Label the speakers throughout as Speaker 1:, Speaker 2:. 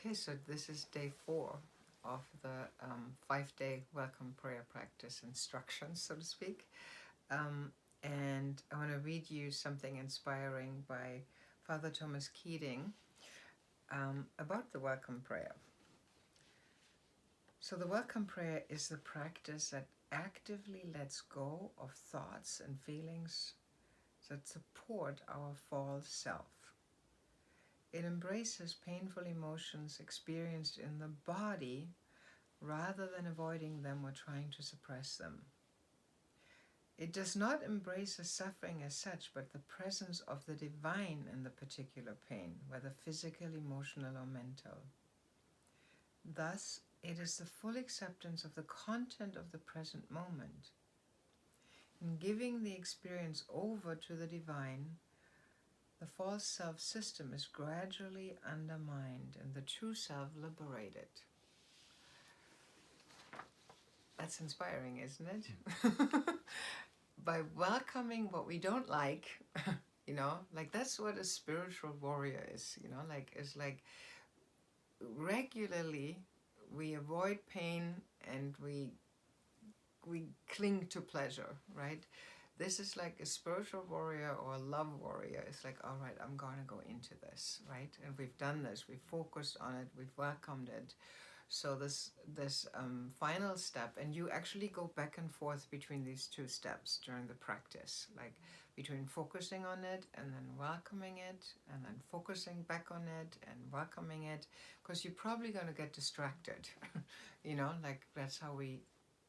Speaker 1: Okay, so this is day 4 of the 5-day welcome prayer practice instructions, so to speak. And I want to read you something inspiring by Father Thomas Keating about the welcome prayer. So the welcome prayer is the practice that actively lets go of thoughts and feelings that support our false self. It embraces painful emotions experienced in the body rather than avoiding them or trying to suppress them. It does not embrace the suffering as such, but the presence of the divine in the particular pain, whether physical, emotional, or mental. Thus, it is the full acceptance of the content of the present moment. In giving the experience over to the divine, the false self system is gradually undermined and the true self liberated. That's inspiring, isn't it? By welcoming what we don't like, like that's what a spiritual warrior is, it's like regularly we avoid pain and we cling to pleasure, right? This is like a spiritual warrior or a love warrior. It's like, all right, I'm going to go into this, right? And we've done this, we've focused on it, we've welcomed it. So this final step, and you actually go back and forth between these two steps during the practice, like between focusing on it and then welcoming it, and then focusing back on it and welcoming it, because you're probably going to get distracted, like that's how we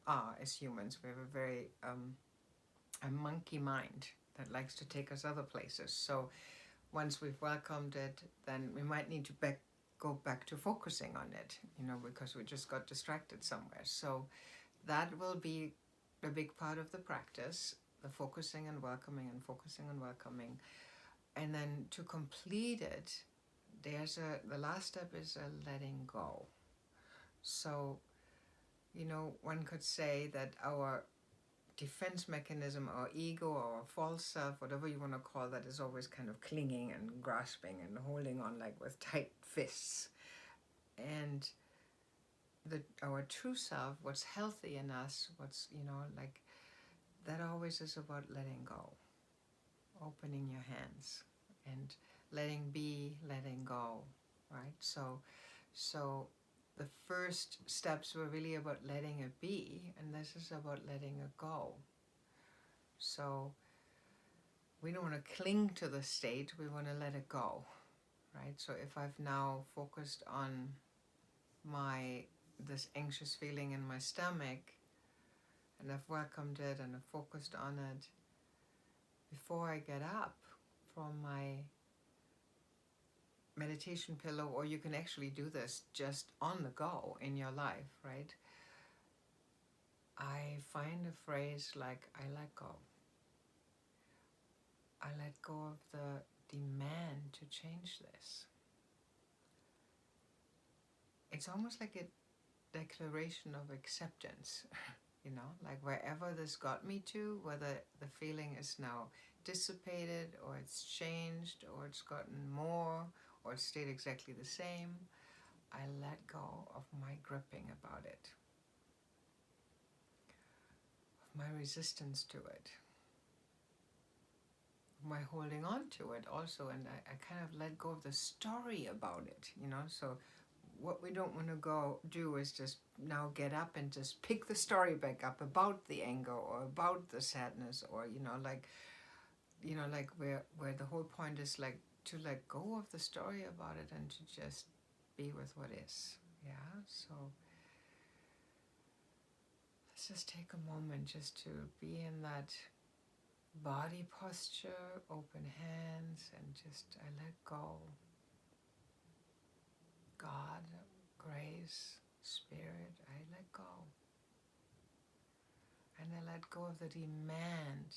Speaker 1: are as humans. We have a very a monkey mind that likes to take us other places. So once we've welcomed it, then we might need to go back to focusing on it, because we just got distracted somewhere. So that will be a big part of the practice, the focusing and welcoming and focusing and welcoming. And then to complete it, the last step is a letting go. So, one could say that our defense mechanism, our ego, our false self, whatever you want to call that, is always kind of clinging and grasping and holding on like with tight fists. And our true self, what's healthy in us, what's, like that always is about letting go, opening your hands and letting be, letting go, right? So the first steps were really about letting it be, and this is about letting it go. So we don't want to cling to the state, we want to let it go, right? So if I've now focused on this anxious feeling in my stomach, and I've welcomed it and I've focused on it, before I get up from my meditation pillow, or you can actually do this just on the go in your life, right? I find a phrase like, I let go. I let go of the demand to change this. It's almost like a declaration of acceptance, like wherever this got me to, whether the feeling is now dissipated or it's changed or it's gotten more or it stayed exactly the same, I let go of my gripping about it, of my resistance to it, of my holding on to it also, and I kind of let go of the story about it, so what we don't want to do is just now get up and just pick the story back up about the anger or about the sadness, or like where the whole point is like to let go of the story about it and to just be with what is. Yeah, so let's just take a moment just to be in that body posture, open hands, and just I let go. God, grace, Spirit, I let go. And I let go of the demand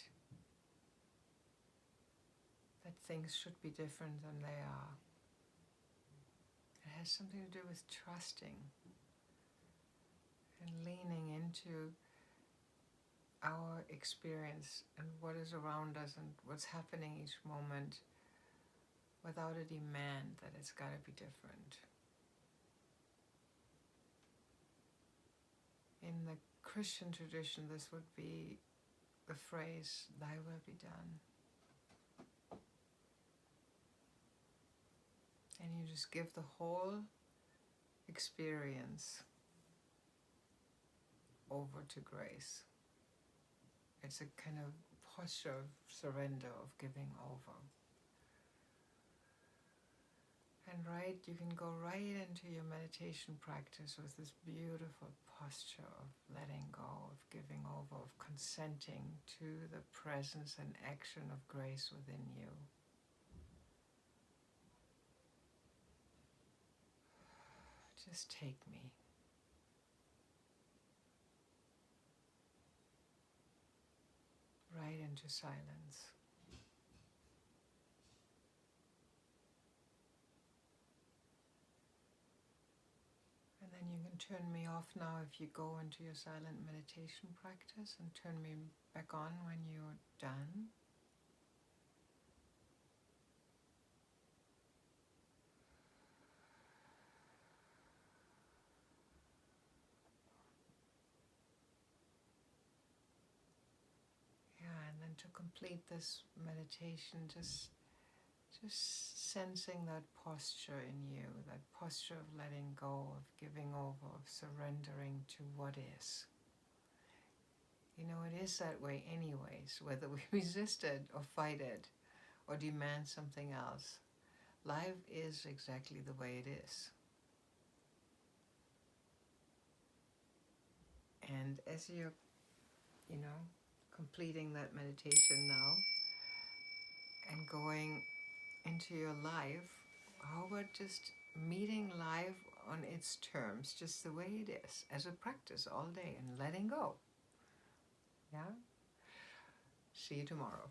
Speaker 1: that things should be different than they are. It has something to do with trusting and leaning into our experience and what is around us and what's happening each moment without a demand that it's got to be different. in the Christian tradition, this would be the phrase, "Thy will be done." And you just give the whole experience over to grace. It's a kind of posture of surrender, of giving over. And you can go right into your meditation practice with this beautiful posture of letting go, of giving over, of consenting to the presence and action of grace within you. Just take me. Right into silence. And then you can turn me off now if you go into your silent meditation practice, and turn me back on when you're done. Yeah, and then to complete this meditation, just sensing that posture in you, that posture of letting go, of giving over, of surrendering to what is. You know, it is that way anyways, whether we resist it or fight it or demand something else. Life is exactly the way it is. And as you're, completing that meditation now and going into your life, how about just meeting life on its terms, just the way it is, as a practice all day, and letting go. Yeah? See you tomorrow.